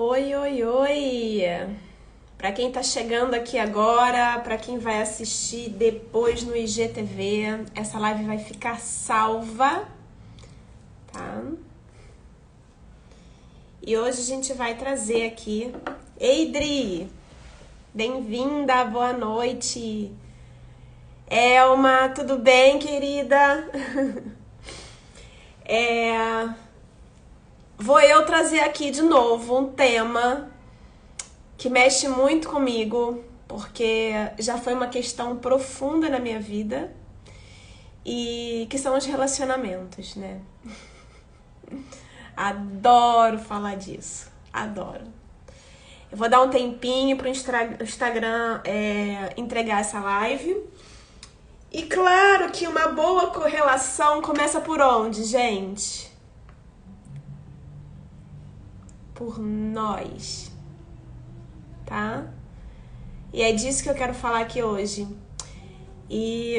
Oi, oi, oi! Para quem tá chegando aqui agora, para quem vai assistir depois no IGTV, essa live vai ficar salva, tá? E hoje a gente vai trazer aqui... Ei, Dri! Bem-vinda, boa noite! Elma, tudo bem, querida? Vou eu trazer aqui de novo um tema que mexe muito comigo, porque já foi uma questão profunda na minha vida, e que são os relacionamentos, né? Adoro falar disso, adoro. Eu vou dar um tempinho pro Instagram entregar essa live. E claro que uma boa correlação começa por onde, gente? Por nós, tá? E é disso que eu quero falar aqui hoje. E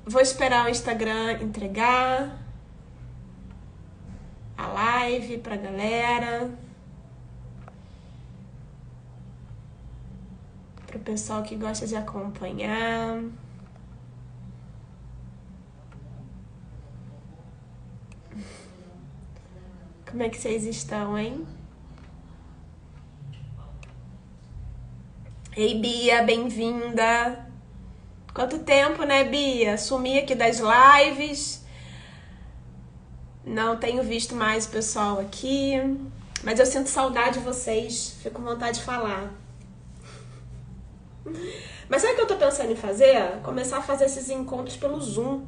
vou esperar o Instagram entregar a live pra galera, pro pessoal que gosta de acompanhar. Como é que vocês estão, hein? Ei, Bia, bem-vinda! Quanto tempo, né, Bia? Sumi aqui das lives. Não tenho visto mais o pessoal aqui. Mas eu sinto saudade de vocês. Fico com vontade de falar. Mas sabe o que eu tô pensando em fazer? Começar a fazer esses encontros pelo Zoom.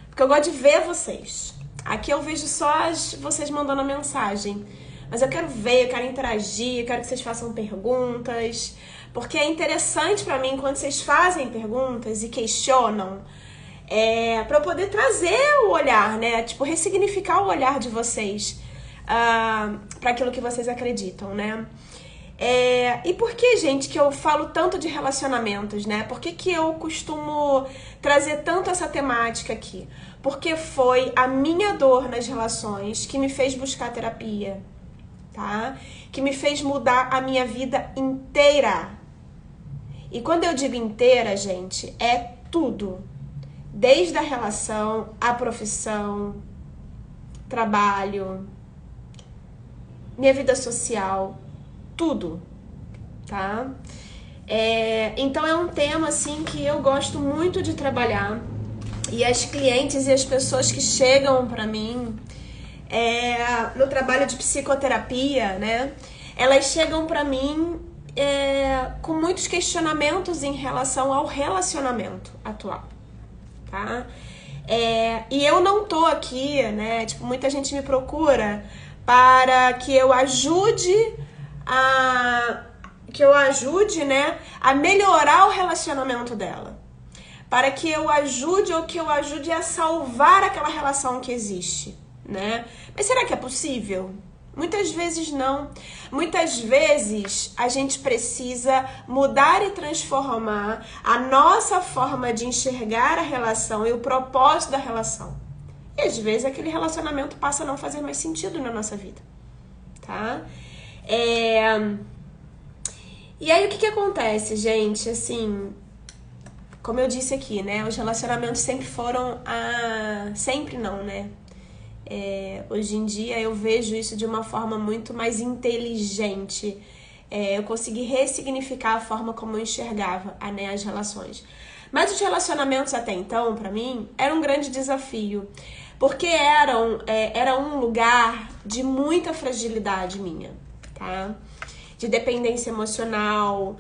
Porque eu gosto de ver vocês. Aqui eu vejo só vocês mandando mensagem. Mas eu quero ver, eu quero interagir, eu quero que vocês façam perguntas. Porque é interessante pra mim quando vocês fazem perguntas e questionam. Pra eu poder trazer o olhar, né? Tipo, ressignificar o olhar de vocês pra aquilo que vocês acreditam, né? E por que, gente, que eu falo tanto de relacionamentos, né? Por que eu costumo trazer tanto essa temática aqui? Porque foi a minha dor nas relações que me fez buscar terapia, tá? Que me fez mudar a minha vida inteira. E quando eu digo inteira, gente, é tudo. Desde a relação, a profissão, trabalho, minha vida social, tudo, tá? Então é um tema, assim, que eu gosto muito de trabalhar. E as clientes e as pessoas que chegam pra mim no trabalho de psicoterapia, né? Elas chegam pra mim com muitos questionamentos em relação ao relacionamento atual, tá? E eu não tô aqui, né? Tipo, muita gente me procura para que eu ajude né, a melhorar o relacionamento dela. Para que eu ajude ou que eu ajude a salvar aquela relação que existe, né? Mas será que é possível? Muitas vezes não. Muitas vezes a gente precisa mudar e transformar a nossa forma de enxergar a relação e o propósito da relação. E às vezes aquele relacionamento passa a não fazer mais sentido na nossa vida, tá? E aí o que acontece, gente? Assim, como eu disse aqui, né? Os relacionamentos sempre foram sempre não, né? Hoje em dia eu vejo isso de uma forma muito mais inteligente. Eu consegui ressignificar a forma como eu enxergava, né, as relações. Mas os relacionamentos até então, pra mim, eram um grande desafio. Porque era um lugar de muita fragilidade minha, tá? De dependência emocional,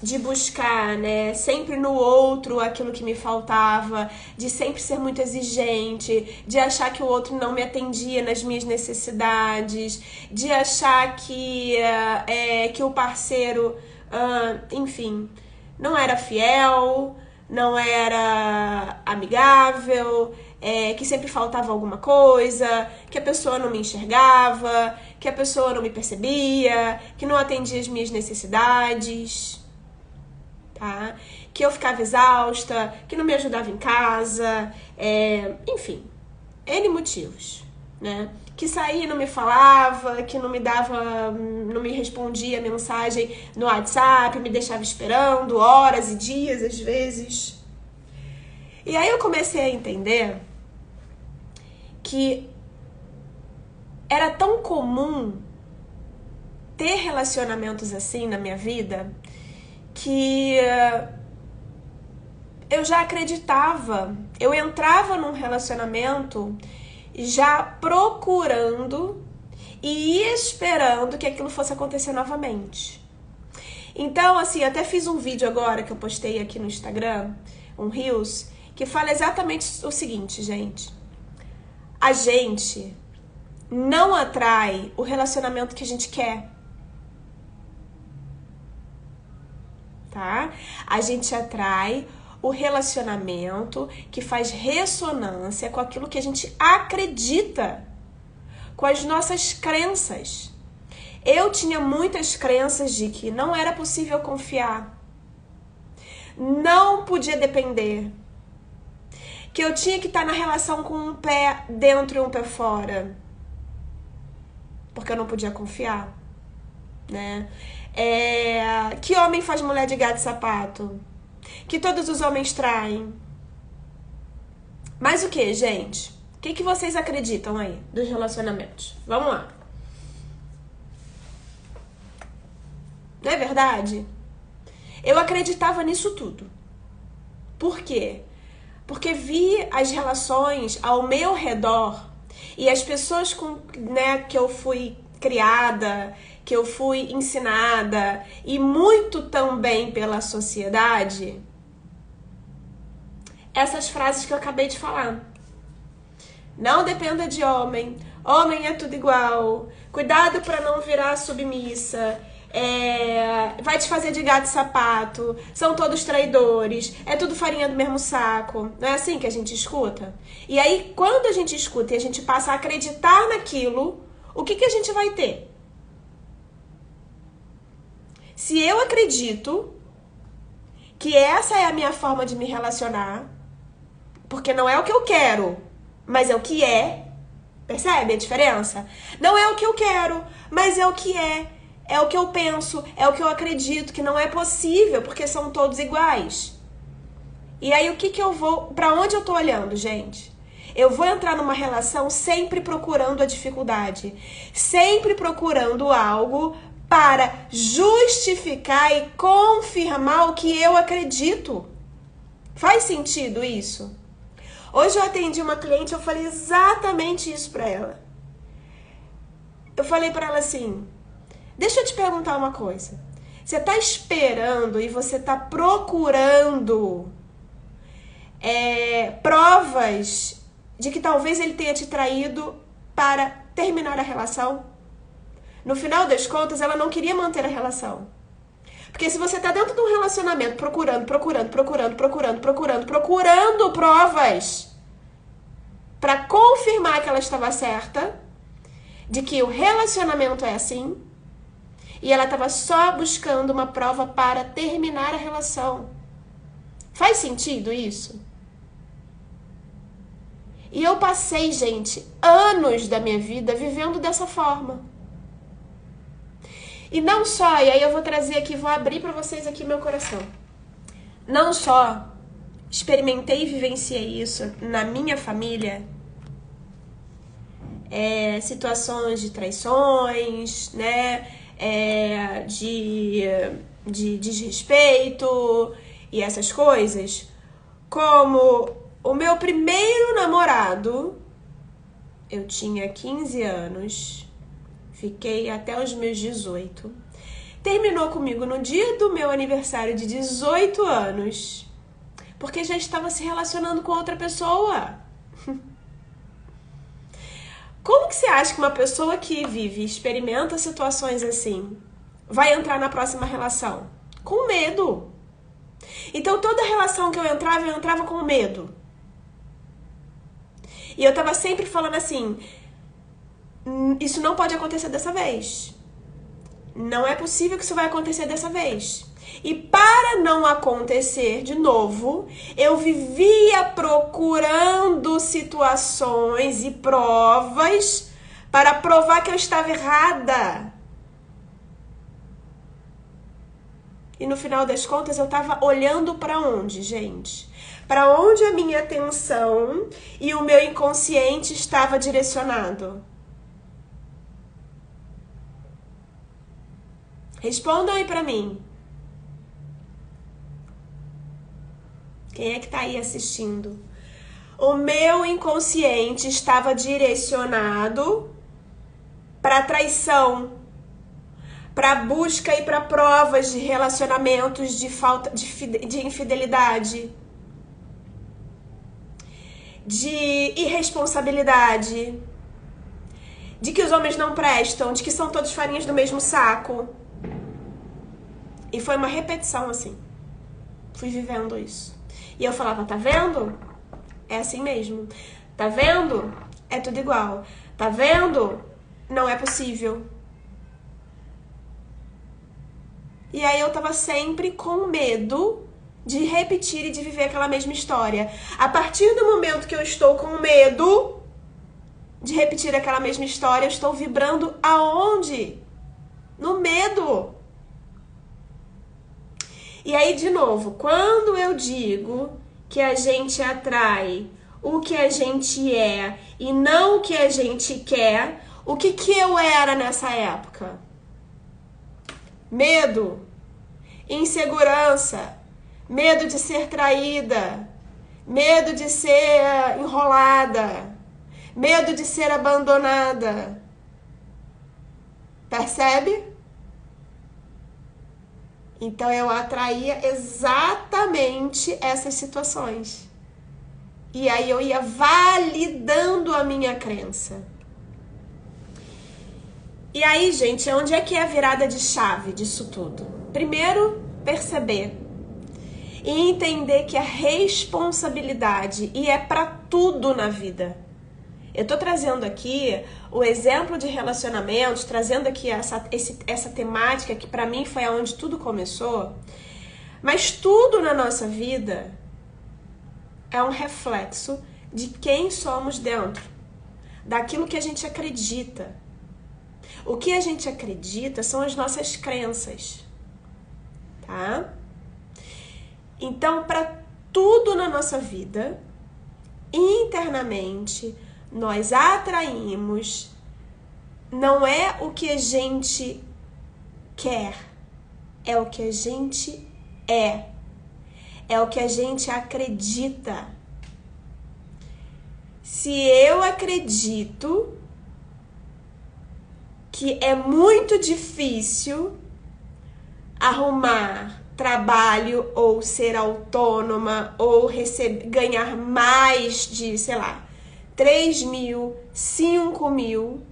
de buscar, né, sempre no outro aquilo que me faltava, de sempre ser muito exigente, de achar que o outro não me atendia nas minhas necessidades, de achar que o parceiro, enfim, não era fiel, não era amigável, que sempre faltava alguma coisa, que a pessoa não me enxergava, que a pessoa não me percebia, que não atendia as minhas necessidades, tá? Que eu ficava exausta, que não me ajudava em casa, enfim, N motivos, né? que saía e não me falava, que não me dava, não me respondia mensagem no WhatsApp, me deixava esperando horas e dias às vezes. E aí eu comecei a entender que era tão comum ter relacionamentos assim na minha vida que eu já acreditava, eu entrava num relacionamento já procurando e esperando que aquilo fosse acontecer novamente. Então, assim, até fiz um vídeo agora que eu postei aqui no Instagram, um Reels, que fala exatamente o seguinte, gente. A gente não atrai o relacionamento que a gente quer. Tá? A gente atrai o relacionamento que faz ressonância com aquilo que a gente acredita, com as nossas crenças. Eu tinha muitas crenças de que não era possível confiar, não podia depender, que eu tinha que estar na relação com um pé dentro e um pé fora, porque eu não podia confiar, né? Que homem faz mulher de gato e sapato? Que todos os homens traem? Mas o que, gente? O que vocês acreditam aí dos relacionamentos? Vamos lá. Não é verdade? Eu acreditava nisso tudo. Por quê? Porque vi as relações ao meu redor e as pessoas que eu fui criada, que eu fui ensinada e muito também pela sociedade, essas frases que eu acabei de falar. Não dependa de homem, homem é tudo igual, cuidado para não virar submissa, vai te fazer de gato e sapato, são todos traidores, é tudo farinha do mesmo saco. Não é assim que a gente escuta? E aí, quando a gente escuta e a gente passa a acreditar naquilo, o que a gente vai ter? Se eu acredito que essa é a minha forma de me relacionar, porque não é o que eu quero, mas é o que é, percebe a diferença? Não é o que eu quero, mas é o que é o que eu penso, é o que eu acredito, que não é possível, porque são todos iguais. E aí pra onde eu tô olhando, gente? Eu vou entrar numa relação sempre procurando a dificuldade, sempre procurando algo para justificar e confirmar o que eu acredito. Faz sentido isso? Hoje eu atendi uma cliente, eu falei exatamente isso para ela. Eu falei para ela assim, deixa eu te perguntar uma coisa. Você tá esperando e você tá procurando provas de que talvez ele tenha te traído para terminar a relação? No final das contas, ela não queria manter a relação. Porque se você tá dentro de um relacionamento procurando provas para confirmar que ela estava certa, de que o relacionamento é assim, e ela estava só buscando uma prova para terminar a relação. Faz sentido isso? E eu passei, gente, anos da minha vida vivendo dessa forma. E não só, e aí eu vou trazer aqui, vou abrir para vocês aqui meu coração. Não só experimentei e vivenciei isso na minha família, situações de traições, né, de desrespeito e essas coisas, como o meu primeiro namorado, eu tinha 15 anos, fiquei até os meus 18, terminou comigo no dia do meu aniversário de 18 anos, porque já estava se relacionando com outra pessoa. Como que você acha que uma pessoa que vive e experimenta situações assim vai entrar na próxima relação? Com medo. Então toda relação que eu entrava com medo. E eu tava sempre falando assim, isso não pode acontecer dessa vez. Não é possível que isso vai acontecer dessa vez. E para não acontecer de novo, eu vivia procurando situações e provas para provar que eu estava errada. E no final das contas eu estava olhando para onde, gente? Para onde a minha atenção e o meu inconsciente estava direcionado? Respondam aí para mim. Quem é que tá aí assistindo? O meu inconsciente estava direcionado para traição, para busca e para provas de relacionamentos de falta de infidelidade, de irresponsabilidade, de que os homens não prestam, de que são todos farinhas do mesmo saco. E foi uma repetição assim. Fui vivendo isso. E eu falava, tá vendo? É assim mesmo. Tá vendo? É tudo igual. Tá vendo? Não é possível. E aí eu tava sempre com medo de repetir e de viver aquela mesma história. A partir do momento que eu estou com medo de repetir aquela mesma história, eu estou vibrando aonde? No medo. E aí, de novo, quando eu digo que a gente atrai o que a gente é e não o que a gente quer, o que eu era nessa época? Medo, insegurança, medo de ser traída, medo de ser enrolada, medo de ser abandonada. Percebe? Então eu atraía exatamente essas situações. E aí eu ia validando a minha crença. E aí, gente, onde é que é a virada de chave disso tudo? Primeiro, perceber e entender que a responsabilidade, e é pra tudo na vida. Eu tô trazendo aqui o exemplo de relacionamentos, trazendo aqui essa temática que pra mim foi aonde tudo começou, mas tudo na nossa vida é um reflexo de quem somos dentro, daquilo que a gente acredita. O que a gente acredita são as nossas crenças, tá? Então, para tudo na nossa vida, internamente, nós atraímos, não é o que a gente quer, é o que a gente é o que a gente acredita. Se eu acredito que é muito difícil arrumar trabalho ou ser autônoma ou ganhar mais de, sei lá, 3 mil, 5 mil,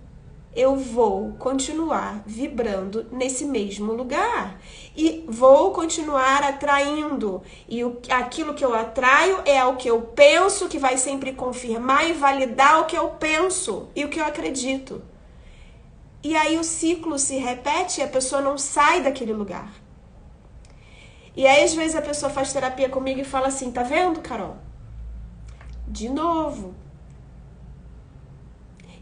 eu vou continuar vibrando nesse mesmo lugar e vou continuar atraindo. E aquilo que eu atraio é o que eu penso, que vai sempre confirmar e validar o que eu penso e o que eu acredito. E aí o ciclo se repete e a pessoa não sai daquele lugar. E aí às vezes a pessoa faz terapia comigo e fala assim, tá vendo, Carol? De novo.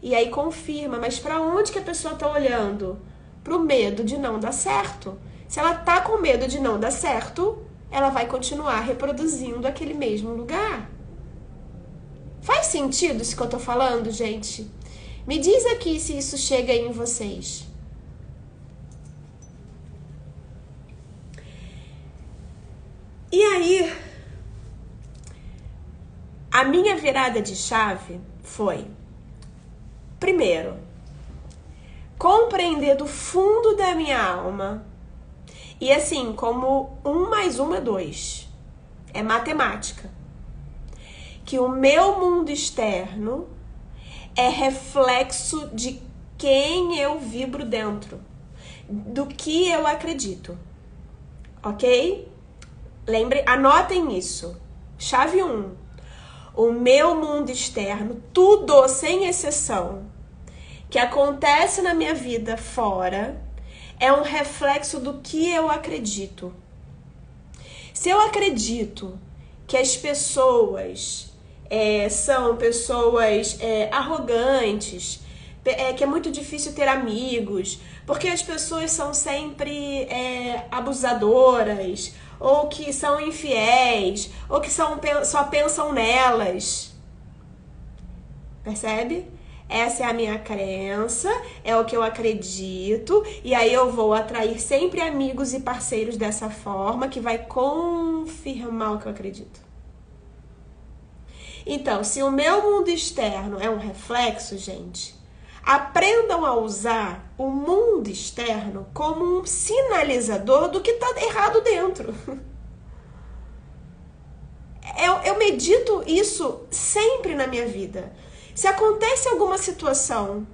E aí confirma, mas para onde que a pessoa tá olhando? Pro medo de não dar certo. Se ela tá com medo de não dar certo, ela vai continuar reproduzindo aquele mesmo lugar. Faz sentido isso que eu tô falando, gente? Me diz aqui se isso chega aí em vocês. E aí, a minha virada de chave foi, primeiro, compreender do fundo da minha alma, e assim, como 1 mais 1 é 2, é matemática, que o meu mundo externo é reflexo de quem eu vibro dentro, do que eu acredito, ok? Anotem isso. Chave 1. O meu mundo externo, tudo sem exceção, que acontece na minha vida fora, é um reflexo do que eu acredito. Se eu acredito que as pessoas são pessoas arrogantes, que é muito difícil ter amigos, porque as pessoas são sempre abusadoras, ou que são infiéis, ou que só pensam nelas. Percebe? Essa é a minha crença, é o que eu acredito, e aí eu vou atrair sempre amigos e parceiros dessa forma, que vai confirmar o que eu acredito. Então, se o meu mundo externo é um reflexo, gente, aprendam a usar o mundo externo como um sinalizador do que está errado dentro. Eu medito isso sempre na minha vida. Se acontece alguma situação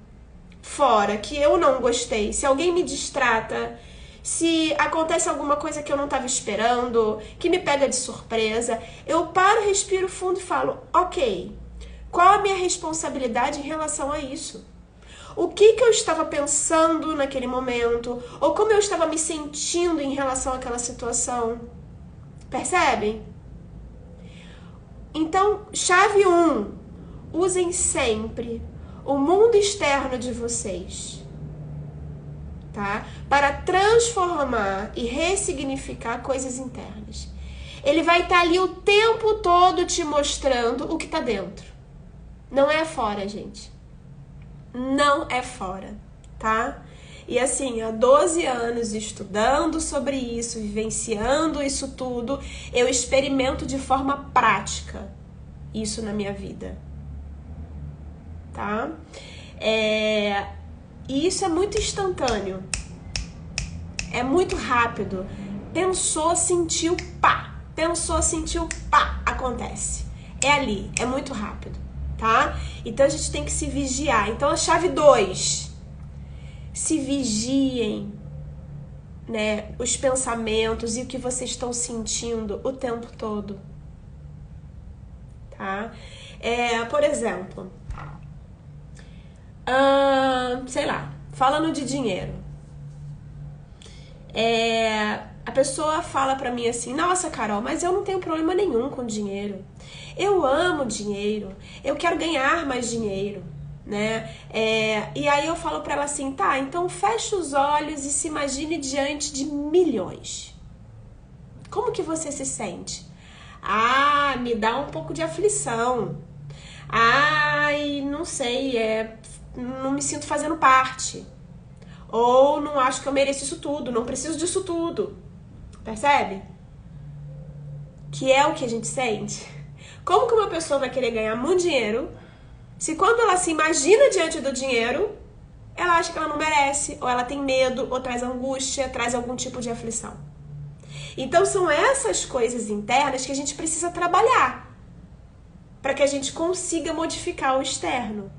fora que eu não gostei, se alguém me distrata, se acontece alguma coisa que eu não estava esperando, que me pega de surpresa, eu paro, respiro fundo e falo, ok, qual a minha responsabilidade em relação a isso? O que eu estava pensando naquele momento, ou como eu estava me sentindo em relação àquela situação? Percebem? Então, chave 1. Usem sempre o mundo externo de vocês, tá? Para transformar e ressignificar coisas internas. Ele vai estar ali o tempo todo te mostrando o que está dentro. Não é fora, gente. Não é fora, tá? E assim, há 12 anos estudando sobre isso, vivenciando isso tudo, eu experimento de forma prática isso na minha vida. Tá? E isso é muito instantâneo. É muito rápido. Pensou, sentiu, pá. Pensou, sentiu, pá. Acontece. É ali, é muito rápido, tá? Então a gente tem que se vigiar. Então a chave 2. Se vigiem, né? Os pensamentos e o que vocês estão sentindo o tempo todo. Tá? Por exemplo, sei lá, falando de dinheiro. A pessoa fala pra mim assim, nossa, Carol, mas eu não tenho problema nenhum com dinheiro. Eu amo dinheiro, eu quero ganhar mais dinheiro, né? E aí eu falo pra ela assim, tá, então fecha os olhos e se imagine diante de milhões. Como que você se sente? Ah, me dá um pouco de aflição. Ai, não sei, não me sinto fazendo parte. Ou não acho que eu mereço isso tudo, não preciso disso tudo. Percebe? Que é o que a gente sente. Como que uma pessoa vai querer ganhar muito dinheiro se quando ela se imagina diante do dinheiro, ela acha que ela não merece, ou ela tem medo, ou traz angústia, traz algum tipo de aflição. Então são essas coisas internas que a gente precisa trabalhar para que a gente consiga modificar o externo.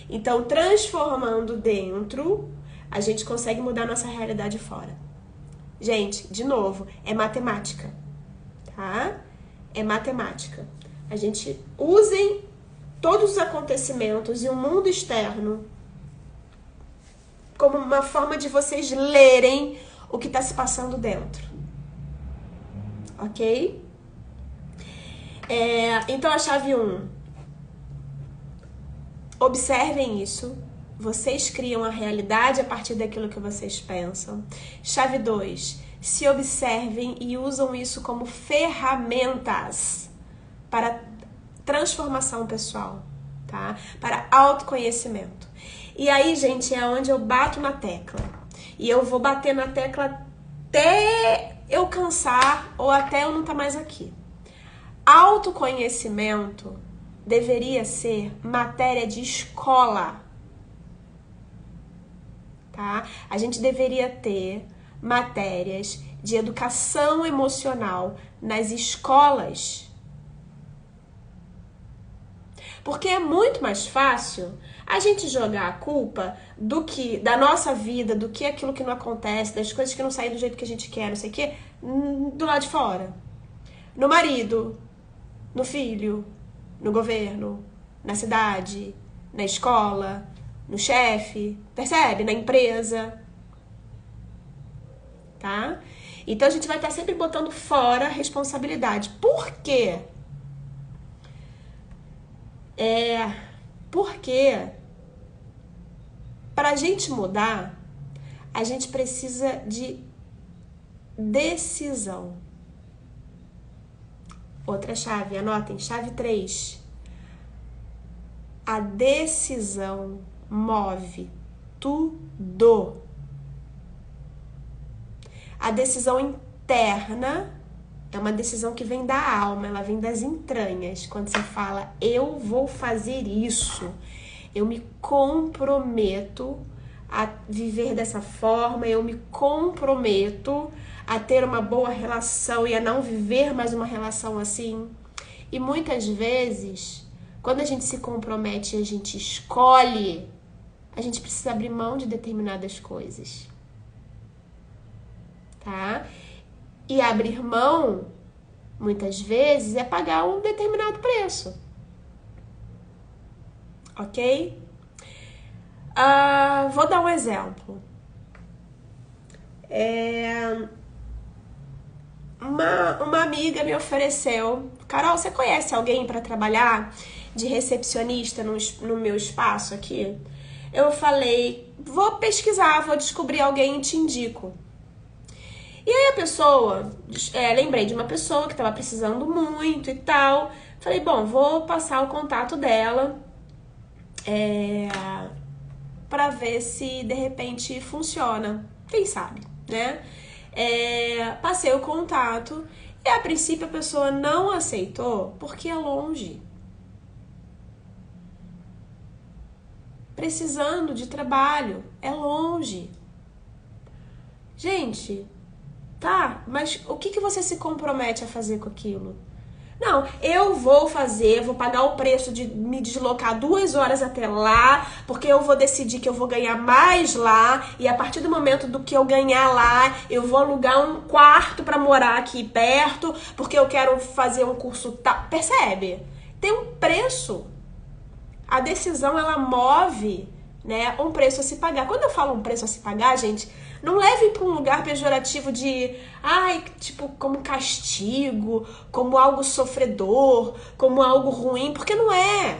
Então, transformando dentro, a gente consegue mudar a nossa realidade fora. Gente, de novo, é matemática, tá? É matemática. A gente usem todos os acontecimentos e o mundo externo como uma forma de vocês lerem o que está se passando dentro. Ok? Então, a chave 1. Observem isso. Vocês criam a realidade a partir daquilo que vocês pensam. Chave 2. Se observem e usam isso como ferramentas para transformação pessoal, tá? Para autoconhecimento. E aí, gente, é onde eu bato na tecla. E eu vou bater na tecla até eu cansar ou até eu não estar mais aqui. Autoconhecimento deveria ser matéria de escola, tá? A gente deveria ter matérias de educação emocional nas escolas. Porque é muito mais fácil a gente jogar a culpa da nossa vida, do que aquilo que não acontece, das coisas que não saem do jeito que a gente quer, não sei o quê, do lado de fora. No marido, no filho, no governo, na cidade, na escola, no chefe, percebe? Na empresa. Tá? Então a gente vai estar sempre botando fora a responsabilidade. Por quê? Porque pra gente mudar, a gente precisa de decisão. Outra chave, anotem, chave 3. A decisão move tudo. A decisão interna é uma decisão que vem da alma, ela vem das entranhas. Quando você fala, eu vou fazer isso, eu me comprometo a viver dessa forma, eu me comprometo a ter uma boa relação e a não viver mais uma relação assim. E muitas vezes, quando a gente se compromete e a gente escolhe, a gente precisa abrir mão de determinadas coisas. Tá? E abrir mão, muitas vezes, é pagar um determinado preço. Ok? Vou dar um exemplo. Uma amiga me ofereceu, Carol, você conhece alguém para trabalhar de recepcionista no meu espaço aqui? Eu falei, vou pesquisar, vou descobrir alguém e te indico. E aí a pessoa, lembrei de uma pessoa que estava precisando muito e tal. Falei, bom, vou passar o contato dela para ver se de repente funciona. Quem sabe, né? Passei o contato e a princípio a pessoa não aceitou porque é longe. Precisando de trabalho, é longe. Gente, tá, mas o que você se compromete a fazer com aquilo? Não, eu vou fazer, vou pagar o preço de me deslocar 2 horas até lá, porque eu vou decidir que eu vou ganhar mais lá, e a partir do momento do que eu ganhar lá, eu vou alugar um quarto para morar aqui perto, porque eu quero fazer um curso tal. Percebe? Tem um preço. A decisão, ela move, né, um preço a se pagar. Quando eu falo um preço a se pagar, gente, não levem para um lugar pejorativo de, tipo, como castigo, como algo sofredor, como algo ruim, porque não é.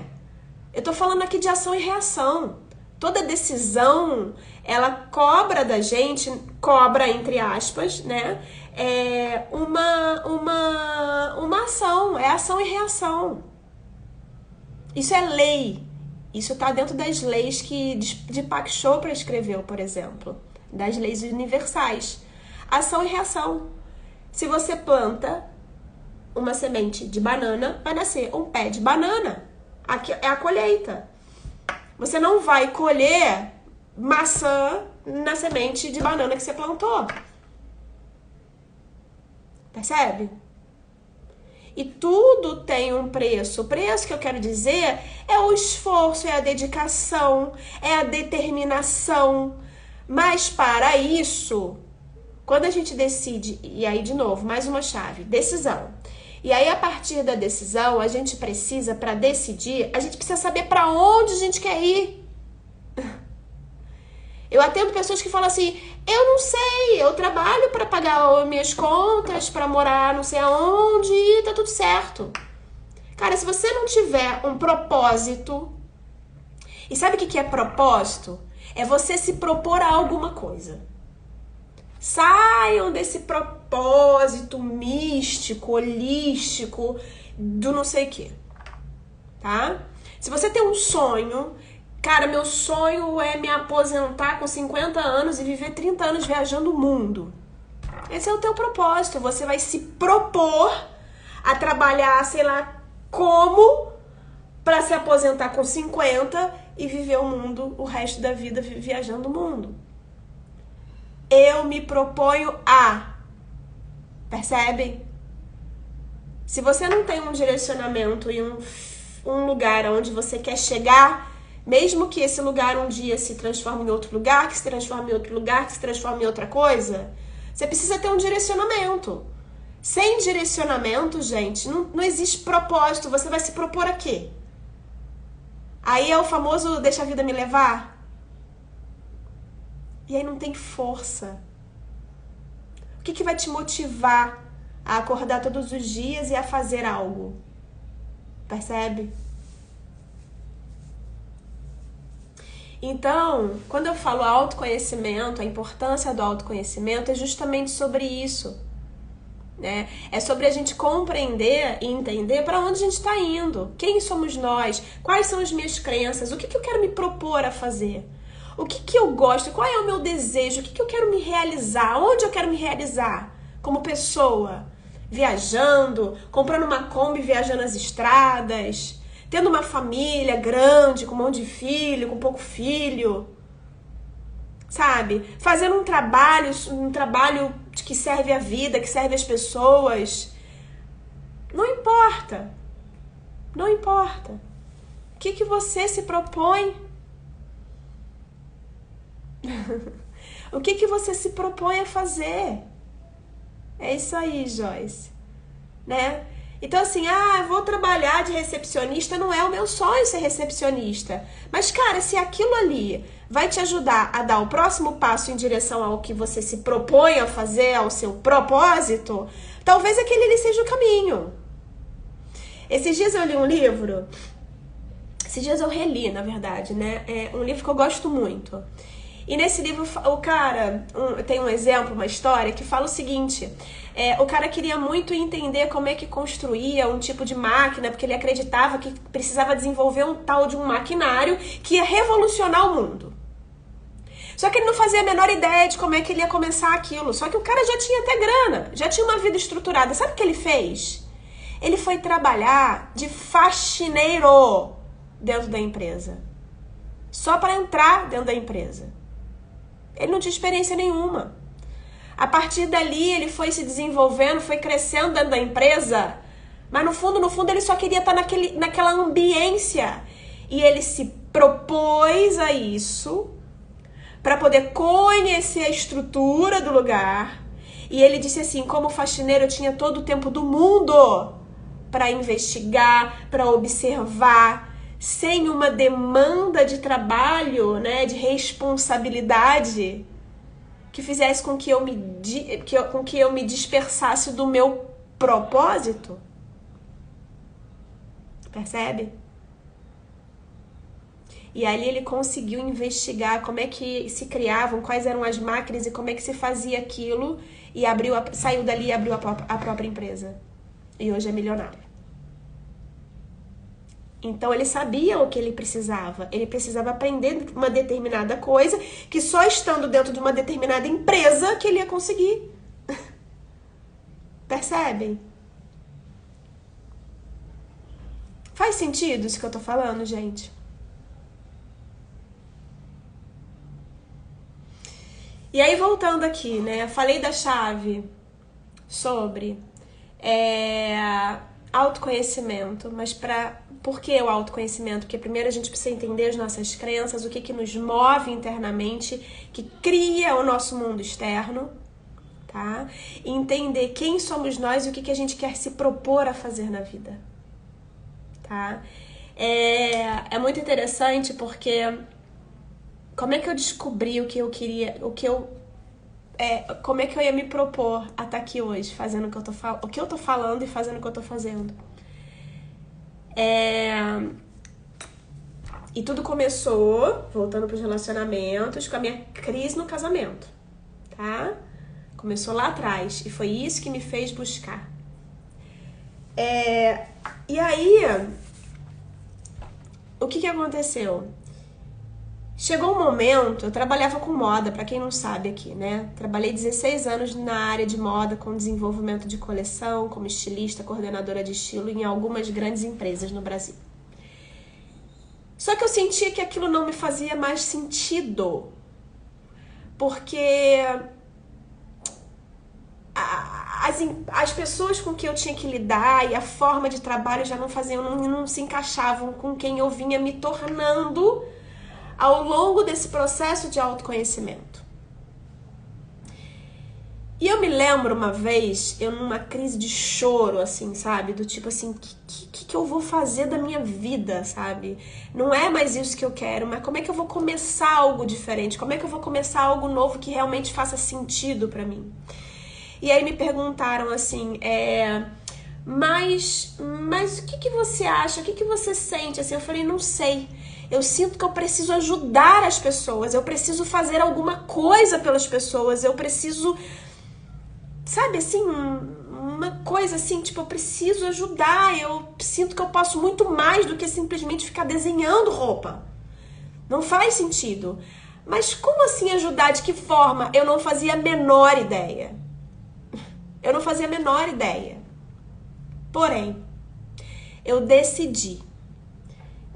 Eu tô falando aqui de ação e reação. Toda decisão, ela cobra da gente, cobra entre aspas, né? Uma ação, é ação e reação. Isso é lei. Isso tá dentro das leis que Deepak Chopra escreveu, por exemplo. Das leis universais. Ação e reação. Se você planta uma semente de banana, vai nascer um pé de banana. Aqui é a colheita. Você não vai colher maçã na semente de banana que você plantou. Percebe? E tudo tem um preço. O preço que eu quero dizer é o esforço, é a dedicação, é a determinação. Mas para isso, quando a gente decide, e aí de novo, mais uma chave, decisão. E aí a partir da decisão, a gente precisa, para decidir, a gente precisa saber para onde a gente quer ir. Eu atendo pessoas que falam assim, eu não sei, eu trabalho para pagar as minhas contas, para morar não sei aonde, e tá tudo certo. Cara, se você não tiver um propósito, e sabe o que é propósito? É você se propor a alguma coisa. Saiam desse propósito místico, holístico, do não sei o quê, tá? Se você tem um sonho, cara, meu sonho é me aposentar com 50 anos e viver 30 anos viajando o mundo. Esse é o teu propósito. Você vai se propor a trabalhar, sei lá, como para se aposentar com 50 e viver o mundo, o resto da vida viajando o mundo. Eu me proponho a. Percebem? Se você não tem um direcionamento e um lugar onde você quer chegar, mesmo que esse lugar um dia se transforme em outro lugar, que se transforme em outro lugar, que se transforme em outra coisa, você precisa ter um direcionamento. Sem direcionamento, gente, não existe propósito. Você vai se propor a quê? Aí é o famoso deixa a vida me levar. E aí não tem força. O que vai te motivar a acordar todos os dias e a fazer algo? Percebe? Então, quando eu falo autoconhecimento, a importância do autoconhecimento é justamente sobre isso, né? É sobre a gente compreender e entender para onde a gente está indo, quem somos nós, quais são as minhas crenças, o que eu quero me propor a fazer, o que eu gosto, qual é o meu desejo, o que eu quero me realizar, onde eu quero me realizar como pessoa, viajando, comprando uma Kombi, viajando as estradas, tendo uma família grande, com um monte de filho, com pouco filho, sabe? Fazendo um trabalho que serve a vida, que serve as pessoas. Não importa. Não importa. O que você se propõe? O que você se propõe a fazer? É isso aí, Joyce. Né? Então assim, eu vou trabalhar de recepcionista, não é o meu sonho ser recepcionista. Mas, cara, se aquilo ali vai te ajudar a dar o próximo passo em direção ao que você se propõe a fazer, ao seu propósito, talvez aquele ali seja o caminho. Esses dias eu li um livro, esses dias eu reli, na verdade, né? É um livro que eu gosto muito. E nesse livro, o cara, tem um exemplo, uma história, que fala o seguinte, o cara queria muito entender como é que construía um tipo de máquina, porque ele acreditava que precisava desenvolver um tal de um maquinário que ia revolucionar o mundo. Só que ele não fazia a menor ideia de como é que ele ia começar aquilo. Só que o cara já tinha até grana, já tinha uma vida estruturada. Sabe o que ele fez? Ele foi trabalhar de faxineiro dentro da empresa. Só para entrar dentro da empresa. Ele não tinha experiência nenhuma. A partir dali, ele foi se desenvolvendo, foi crescendo dentro da empresa, mas no fundo, ele só queria estar naquela ambiência. E ele se propôs a isso para poder conhecer a estrutura do lugar. E ele disse assim, como faxineiro, eu tinha todo o tempo do mundo para investigar, para observar, sem uma demanda de trabalho, né, de responsabilidade, que fizesse com que eu me dispersasse do meu propósito. Percebe? E ali ele conseguiu investigar como é que se criavam, quais eram as máquinas e como é que se fazia aquilo, e saiu dali e abriu a própria empresa. E hoje é milionário. Então ele sabia o que ele precisava. Ele precisava aprender uma determinada coisa que só estando dentro de uma determinada empresa que ele ia conseguir. Percebem? Faz sentido isso que eu tô falando, gente? E aí, voltando aqui, né? Eu falei da chave sobre autoconhecimento, mas por que o autoconhecimento? Porque primeiro a gente precisa entender as nossas crenças, o que nos move internamente, que cria o nosso mundo externo, tá? E entender quem somos nós e o que a gente quer se propor a fazer na vida, tá? É muito interessante porque como é que eu descobri o que eu queria, como é que eu ia me propor a estar aqui hoje, fazendo o que eu tô falando e fazendo o que eu tô fazendo. E tudo começou, voltando pros relacionamentos, com a minha crise no casamento, tá? Começou lá atrás, e foi isso que me fez buscar. E aí, o que aconteceu? Chegou um momento, eu trabalhava com moda, pra quem não sabe aqui, né? Trabalhei 16 anos na área de moda, com desenvolvimento de coleção, como estilista, coordenadora de estilo em algumas grandes empresas no Brasil. Só que eu sentia que aquilo não me fazia mais sentido, porque as pessoas com que eu tinha que lidar e a forma de trabalho já não se encaixavam com quem eu vinha me tornando ao longo desse processo de autoconhecimento. E eu me lembro uma vez, eu numa crise de choro, assim, sabe? Do tipo assim, que eu vou fazer da minha vida, sabe? Não é mais isso que eu quero, mas como é que eu vou começar algo diferente? Como é que eu vou começar algo novo que realmente faça sentido pra mim? E aí me perguntaram assim, mas o que você acha? O que você sente? Assim, eu falei, não sei. Eu sinto que eu preciso ajudar as pessoas, eu preciso fazer alguma coisa pelas pessoas, eu preciso, sabe assim, uma coisa assim, tipo, eu preciso ajudar, eu sinto que eu posso muito mais do que simplesmente ficar desenhando roupa. Não faz sentido. Mas como assim ajudar? De que forma? Eu não fazia a menor ideia. Eu não fazia a menor ideia. Porém, eu decidi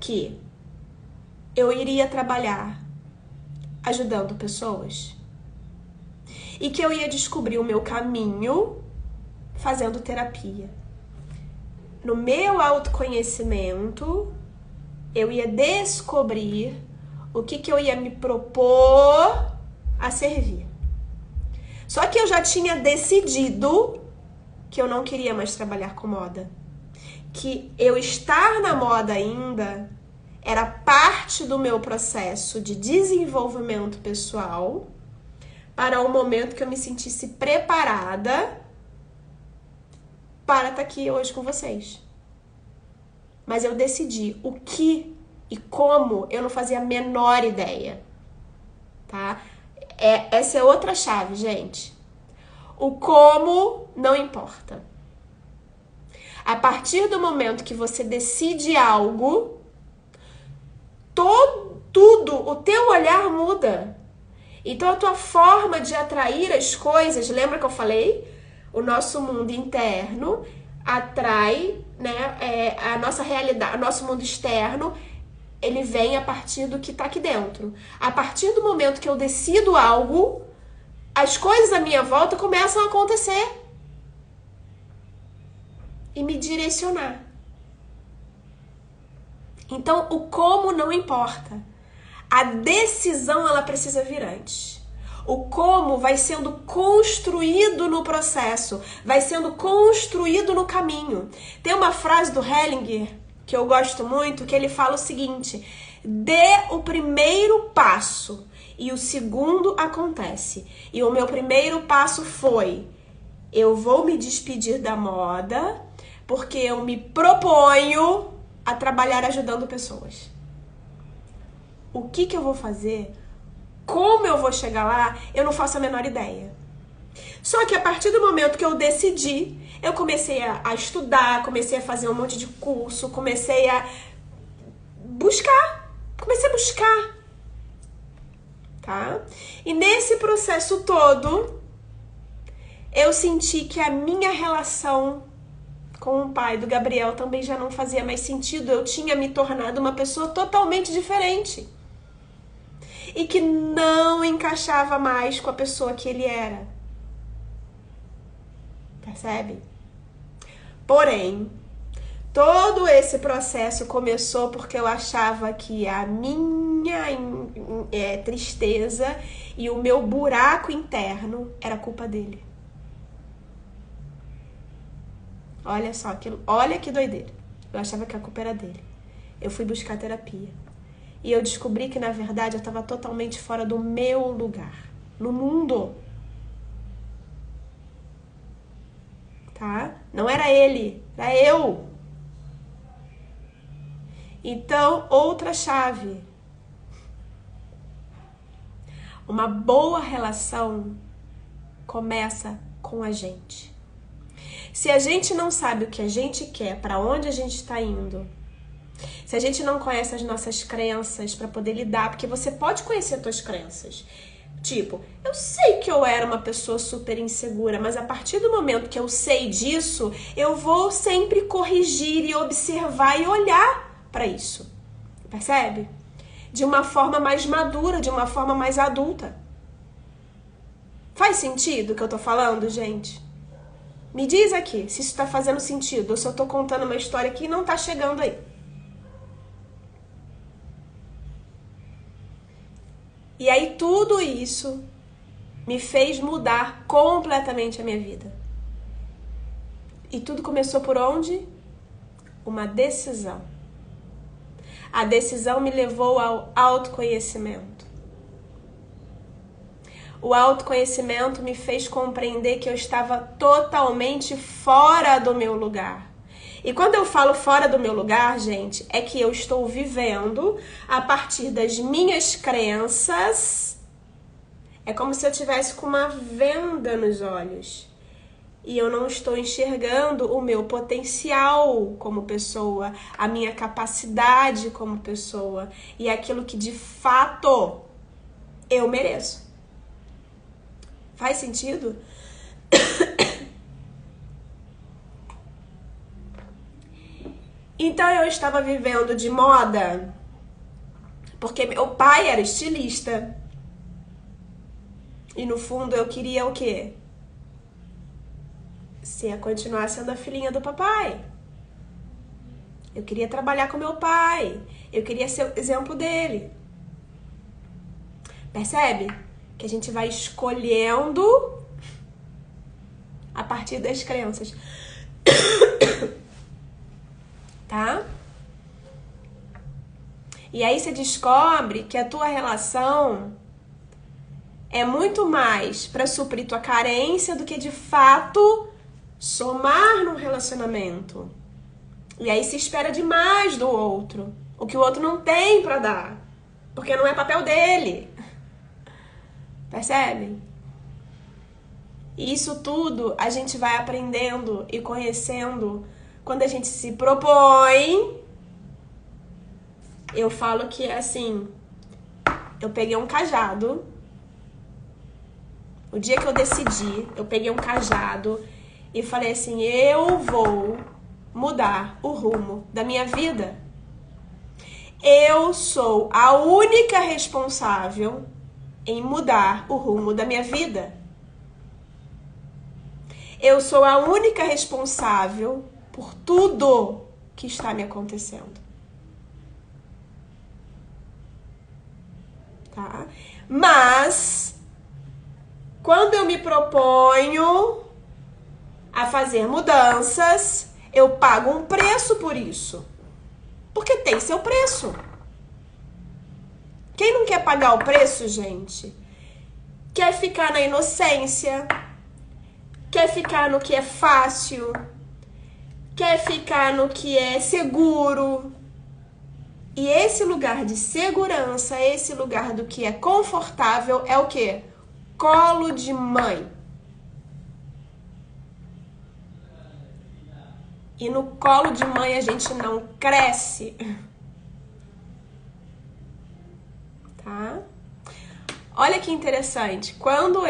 que eu iria trabalhar ajudando pessoas e que eu ia descobrir o meu caminho fazendo terapia. No meu autoconhecimento, eu ia descobrir o que eu ia me propor a servir. Só que eu já tinha decidido que eu não queria mais trabalhar com moda. Que eu estar na moda ainda era parte do meu processo de desenvolvimento pessoal para o momento que eu me sentisse preparada para estar aqui hoje com vocês. Mas eu decidi o que e como eu não fazia a menor ideia, tá? Essa é outra chave, gente. O como não importa. A partir do momento que você decide algo, tudo, o teu olhar muda. Então a tua forma de atrair as coisas, lembra que eu falei? O nosso mundo interno atrai, né, a nossa realidade, o nosso mundo externo, ele vem a partir do que tá aqui dentro. A partir do momento que eu decido algo, as coisas à minha volta começam a acontecer e me direcionar. Então, o como não importa. A decisão, ela precisa vir antes. O como vai sendo construído no processo, vai sendo construído no caminho. Tem uma frase do Hellinger que eu gosto muito, que ele fala o seguinte: dê o primeiro passo e o segundo acontece. E o meu primeiro passo foi: eu vou me despedir da moda porque eu me proponho a trabalhar ajudando pessoas. O que eu vou fazer? Como eu vou chegar lá? Eu não faço a menor ideia. Só que a partir do momento que eu decidi, eu comecei a estudar, comecei a fazer um monte de curso, comecei a buscar. Tá? E nesse processo todo, eu senti que a minha relação com o pai do Gabriel também já não fazia mais sentido. Eu tinha me tornado uma pessoa totalmente diferente. E que não encaixava mais com a pessoa que ele era. Percebe? Porém, todo esse processo começou porque eu achava que a minha tristeza e o meu buraco interno era culpa dele. Olha só, olha que doideira. Eu achava que a culpa era dele. Eu fui buscar terapia. E eu descobri que, na verdade, eu estava totalmente fora do meu lugar. No mundo. Tá? Não era ele, era eu. Então, outra chave. Uma boa relação começa com a gente. Se a gente não sabe o que a gente quer, para onde a gente está indo, se a gente não conhece as nossas crenças para poder lidar, porque você pode conhecer as suas crenças. Tipo, eu sei que eu era uma pessoa super insegura, mas a partir do momento que eu sei disso, eu vou sempre corrigir e observar e olhar para isso. Percebe? De uma forma mais madura, de uma forma mais adulta. Faz sentido o que eu tô falando, gente? Me diz aqui se isso tá fazendo sentido, ou se eu tô contando uma história que não tá chegando aí. E aí tudo isso me fez mudar completamente a minha vida. E tudo começou por onde? Uma decisão. A decisão me levou ao autoconhecimento. O autoconhecimento me fez compreender que eu estava totalmente fora do meu lugar. E quando eu falo fora do meu lugar, gente, é que eu estou vivendo a partir das minhas crenças. É como se eu tivesse com uma venda nos olhos. E eu não estou enxergando o meu potencial como pessoa, a minha capacidade como pessoa e aquilo que de fato eu mereço. Faz sentido? Então eu estava vivendo de moda porque meu pai era estilista. E no fundo eu queria o quê? Continuar sendo a filhinha do papai. Eu queria trabalhar com meu pai. Eu queria ser o exemplo dele. Percebe? Que a gente vai escolhendo a partir das crenças. Tá? E aí você descobre que a tua relação é muito mais para suprir tua carência do que de fato somar num relacionamento. E aí se espera demais do outro, o que o outro não tem para dar, porque não é papel dele. Percebe? E isso tudo a gente vai aprendendo e conhecendo quando a gente se propõe. Eu falo que é assim, eu peguei um cajado. O dia que eu decidi, eu peguei um cajado e falei assim, eu vou mudar o rumo da minha vida. Eu sou a única responsável em mudar o rumo da minha vida. Eu sou a única responsável por tudo que está me acontecendo. Tá? Mas quando eu me proponho a fazer mudanças, eu pago um preço por isso. Porque tem seu preço. Quem não quer pagar o preço, gente? Quer ficar na inocência, quer ficar no que é fácil, quer ficar no que é seguro. E esse lugar de segurança, esse lugar do que é confortável é o quê? Colo de mãe. E no colo de mãe a gente não cresce. Tá? Olha que interessante. Quando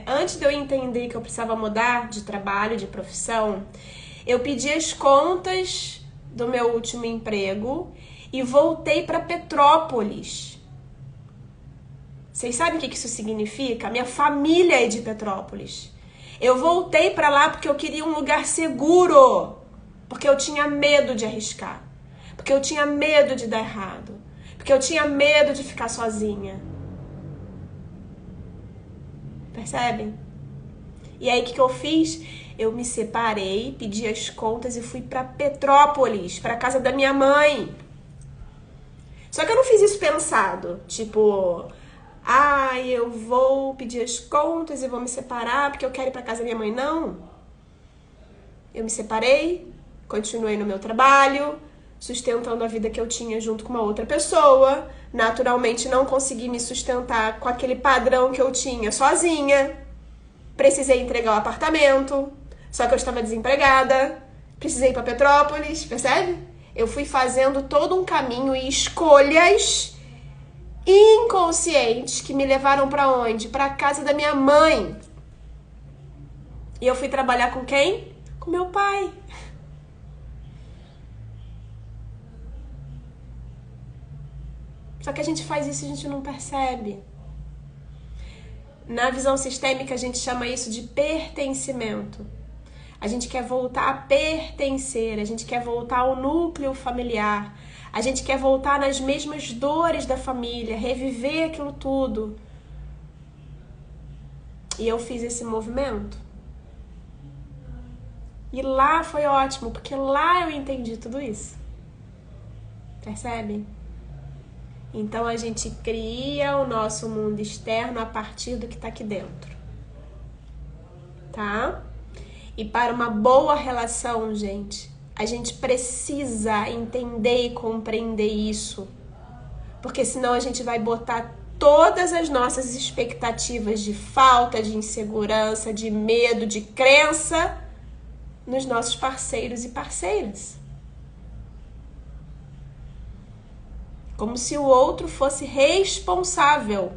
antes de eu entender que eu precisava mudar de trabalho, de profissão, eu pedi as contas do meu último emprego e voltei para Petrópolis. Vocês sabem o que isso significa? Minha família é de Petrópolis. Eu voltei para lá porque eu queria um lugar seguro. Porque eu tinha medo de arriscar. Porque eu tinha medo de dar errado. Porque eu tinha medo de ficar sozinha. Percebem? E aí o que eu fiz? Eu me separei, pedi as contas e fui para Petrópolis, para casa da minha mãe. Só que eu não fiz isso pensado, tipo, eu vou pedir as contas e vou me separar porque eu quero ir para casa da minha mãe. Não. Eu me separei, continuei no meu trabalho, sustentando a vida que eu tinha junto com uma outra pessoa. Naturalmente não consegui me sustentar com aquele padrão que eu tinha sozinha. Precisei entregar o apartamento, só que eu estava desempregada. Precisei ir para Petrópolis, percebe? Eu fui fazendo todo um caminho e escolhas inconscientes que me levaram para onde? Para casa da minha mãe. E eu fui trabalhar com quem? Com meu pai. Só que a gente faz isso e a gente não percebe. Na visão sistêmica, a gente chama isso de pertencimento. A gente quer voltar a pertencer, a gente quer voltar ao núcleo familiar, a gente quer voltar nas mesmas dores da família, reviver aquilo tudo. E eu fiz esse movimento. E lá foi ótimo, porque lá eu entendi tudo isso. Percebe? Então a gente cria o nosso mundo externo a partir do que está aqui dentro. Tá? E para uma boa relação, gente, a gente precisa entender e compreender isso. Porque senão a gente vai botar todas as nossas expectativas de falta, de insegurança, de medo, de crença nos nossos parceiros e parceiras. Como se o outro fosse responsável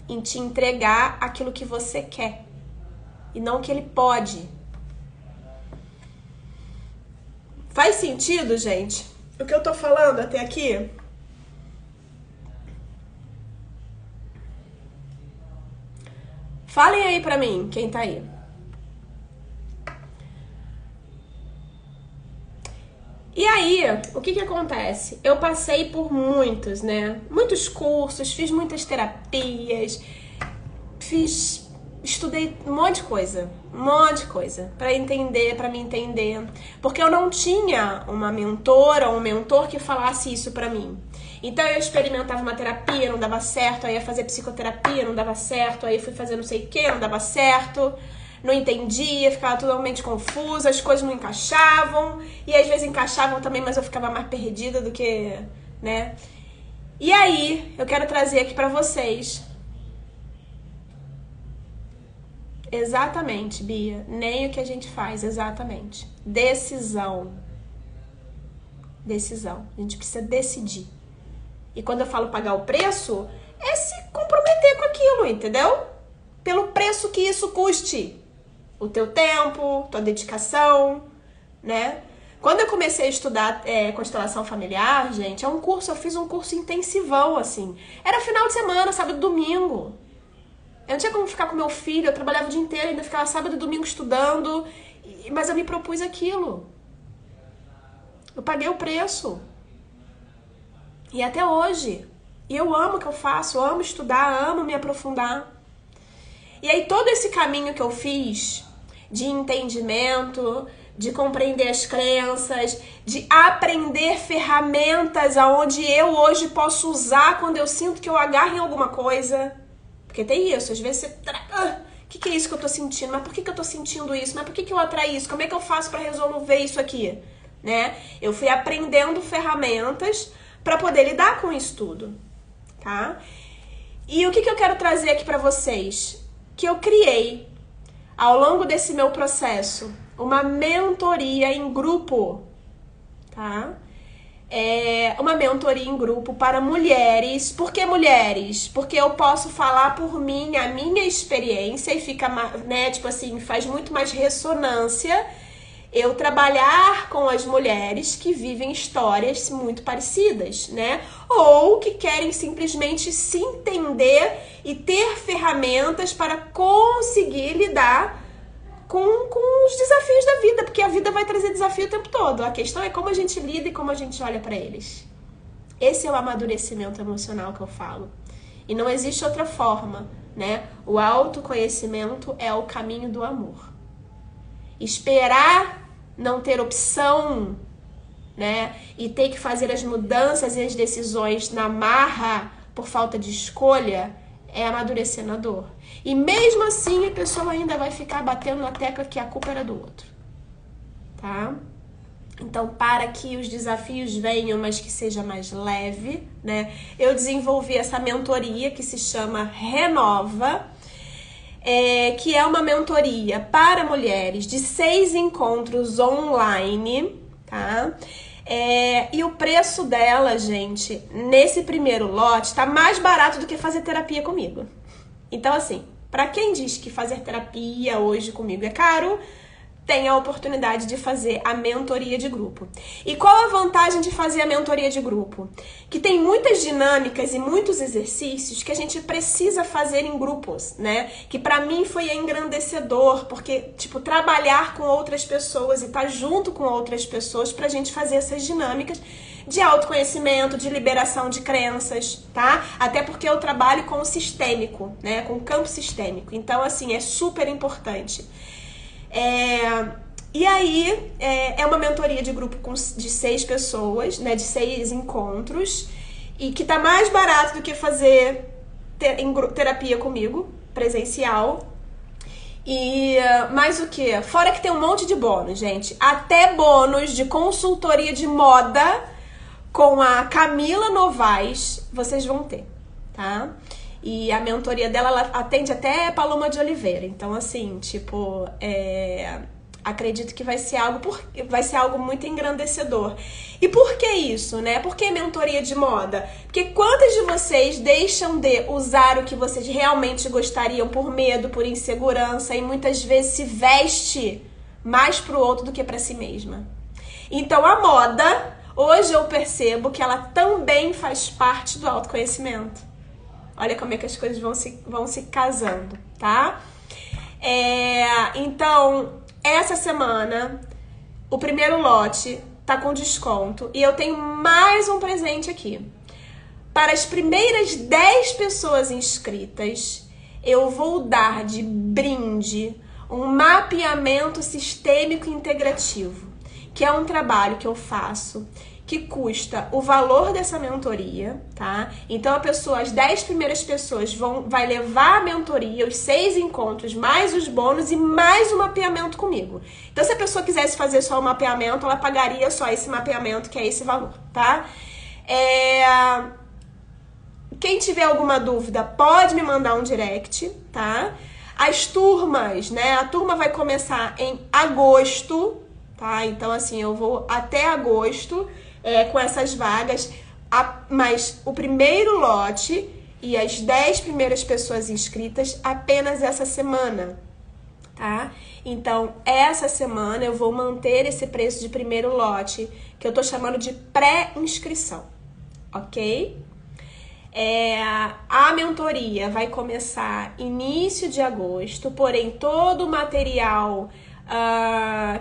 em te entregar aquilo que você quer e não o que ele pode. Faz sentido, gente? O que eu tô falando até aqui? Falem aí pra mim, quem tá aí. E aí, o que acontece? Eu passei por muitos, né? Muitos cursos, fiz muitas terapias, estudei um monte de coisa pra entender, pra me entender. Porque eu não tinha uma mentora ou um mentor que falasse isso pra mim. Então eu experimentava uma terapia, não dava certo, aí ia fazer psicoterapia, não dava certo, aí fui fazer não sei o que, não dava certo. Não entendia, ficava totalmente confusa, as coisas não encaixavam. E às vezes encaixavam também, mas eu ficava mais perdida do que, né? E aí, eu quero trazer aqui pra vocês. Exatamente, Bia. Nem o que a gente faz, exatamente. Decisão. Decisão. A gente precisa decidir. E quando eu falo pagar o preço, é se comprometer com aquilo, entendeu? Pelo preço que isso custe. O teu tempo, tua dedicação, né? Quando eu comecei a estudar constelação familiar, gente, eu fiz um curso intensivão, assim. Era final de semana, sábado e domingo. Eu não tinha como ficar com meu filho, eu trabalhava o dia inteiro, ainda ficava sábado e domingo estudando, mas eu me propus aquilo. Eu paguei o preço. E até hoje. E eu amo o que eu faço, eu amo estudar, amo me aprofundar. E aí todo esse caminho que eu fiz de entendimento, de compreender as crenças, de aprender ferramentas aonde eu hoje posso usar quando eu sinto que eu agarro em alguma coisa. Porque tem isso, às vezes você... O que é isso que eu tô sentindo? Mas por que eu tô sentindo isso? Mas por que eu atraí isso? Como é que eu faço pra resolver isso aqui? Né? Eu fui aprendendo ferramentas pra poder lidar com isso tudo, tá? E o que eu quero trazer aqui pra vocês? Que eu criei, ao longo desse meu processo, uma mentoria em grupo, tá? Uma mentoria em grupo para mulheres. Por que mulheres? Porque eu posso falar por mim, a minha experiência, e fica, né, tipo assim, faz muito mais ressonância eu trabalhar com as mulheres que vivem histórias muito parecidas, né? Ou que querem simplesmente se entender e ter ferramentas para conseguir lidar com os desafios da vida, porque a vida vai trazer desafio o tempo todo. A questão é como a gente lida e como a gente olha para eles. Esse é o amadurecimento emocional que eu falo. E não existe outra forma, né? O autoconhecimento é o caminho do amor. Esperar não ter opção, né? E ter que fazer as mudanças e as decisões na marra por falta de escolha é amadurecer na dor. E mesmo assim a pessoa ainda vai ficar batendo na tecla que a culpa era do outro, tá? Então, para que os desafios venham, mas que seja mais leve, né? Eu desenvolvi essa mentoria que se chama Renova, que é uma mentoria para mulheres de 6 encontros online, tá? E o preço dela, gente, nesse primeiro lote, tá mais barato do que fazer terapia comigo. Então, assim, para quem diz que fazer terapia hoje comigo é caro, tem a oportunidade de fazer a mentoria de grupo. E qual a vantagem de fazer a mentoria de grupo? Que tem muitas dinâmicas e muitos exercícios que a gente precisa fazer em grupos, né? Que pra mim foi engrandecedor, porque, tipo, trabalhar com outras pessoas e estar junto com outras pessoas pra gente fazer essas dinâmicas de autoconhecimento, de liberação de crenças, tá? Até porque eu trabalho com o sistêmico, né? Com o campo sistêmico. Então, assim, é super importante. E aí, é uma mentoria de grupo de 6 pessoas, né, de 6 encontros, e que tá mais barato do que fazer terapia comigo, presencial. E mais o que? Fora que tem um monte de bônus, gente. Até bônus de consultoria de moda com a Camila Novaes, vocês vão ter, tá? E a mentoria dela, ela atende até Paloma de Oliveira. Então, assim, tipo, acredito que vai ser algo muito engrandecedor. E por que isso, né? Por que mentoria de moda? Porque quantas de vocês deixam de usar o que vocês realmente gostariam por medo, por insegurança e muitas vezes se veste mais pro outro do que pra si mesma? Então a moda, hoje eu percebo que ela também faz parte do autoconhecimento. Olha como é que as coisas vão se casando, tá? Então, essa semana, o primeiro lote tá com desconto e eu tenho mais um presente aqui. Para as primeiras 10 pessoas inscritas, eu vou dar de brinde um mapeamento sistêmico integrativo, que é um trabalho que eu faço que custa o valor dessa mentoria, tá? Então as 10 primeiras pessoas vai levar a mentoria, os 6 encontros, mais os bônus e mais o mapeamento comigo. Então se a pessoa quisesse fazer só o mapeamento, ela pagaria só esse mapeamento, que é esse valor, tá? Quem tiver alguma dúvida, pode me mandar um direct, tá? As turmas, né? A turma vai começar em agosto, tá? Então assim, eu vou até agosto com essas vagas, mas o primeiro lote e as 10 primeiras pessoas inscritas apenas essa semana, tá? Então, essa semana eu vou manter esse preço de primeiro lote, que eu tô chamando de pré-inscrição, ok? A mentoria vai começar início de agosto, porém todo o material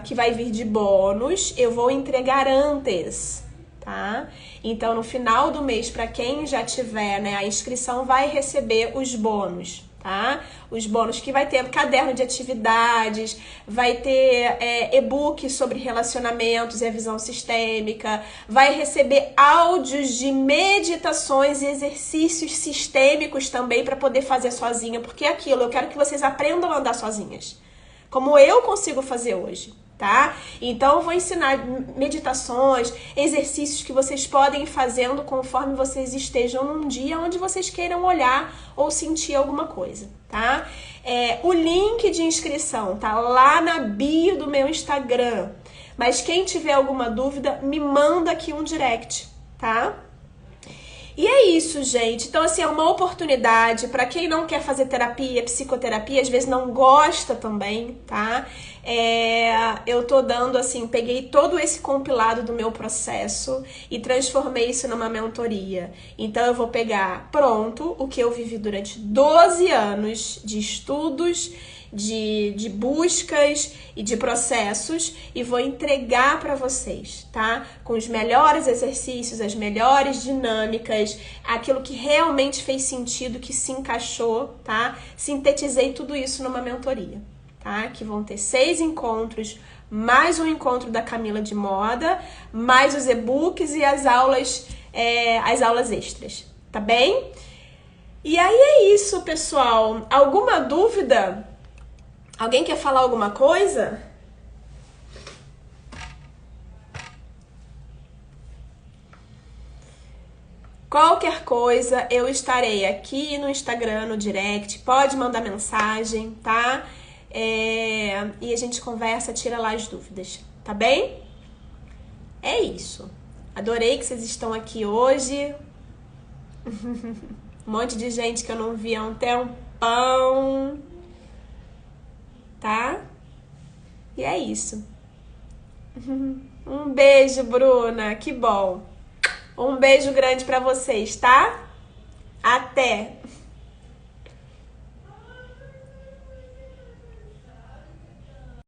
que vai vir de bônus eu vou entregar antes, tá? Então, no final do mês, para quem já tiver, né, a inscrição, vai receber os bônus, tá? Os bônus que vai ter caderno de atividades, vai ter e-book sobre relacionamentos e a visão sistêmica, vai receber áudios de meditações e exercícios sistêmicos também para poder fazer sozinha, porque é aquilo, eu quero que vocês aprendam a andar sozinhas, como eu consigo fazer hoje, tá? Então eu vou ensinar meditações, exercícios que vocês podem ir fazendo conforme vocês estejam num dia onde vocês queiram olhar ou sentir alguma coisa, tá? O link de inscrição tá lá na bio do meu Instagram, mas quem tiver alguma dúvida, me manda aqui um direct, tá? E é isso, gente. Então, assim, é uma oportunidade para quem não quer fazer terapia, psicoterapia, às vezes não gosta também, tá? Eu tô dando, assim, peguei todo esse compilado do meu processo e transformei isso numa mentoria. Então, eu vou pegar pronto o que eu vivi durante 12 anos de estudos, de buscas e de processos e vou entregar para vocês, tá? Com os melhores exercícios, as melhores dinâmicas, aquilo que realmente fez sentido, que se encaixou, tá? Sintetizei tudo isso numa mentoria, tá? Que vão ter 6 encontros, mais um encontro da Camila de Moda, mais os e-books e as aulas extras, tá bem? E aí é isso, pessoal. Alguma dúvida? Alguém quer falar alguma coisa? Qualquer coisa, eu estarei aqui no Instagram, no direct. Pode mandar mensagem, tá? E a gente conversa, tira lá as dúvidas, tá bem? É isso. Adorei que vocês estão aqui hoje. Um monte de gente que eu não via há um tempão. Tá? E é isso. Um beijo, Bruna. Que bom. Um beijo grande pra vocês, tá? Até!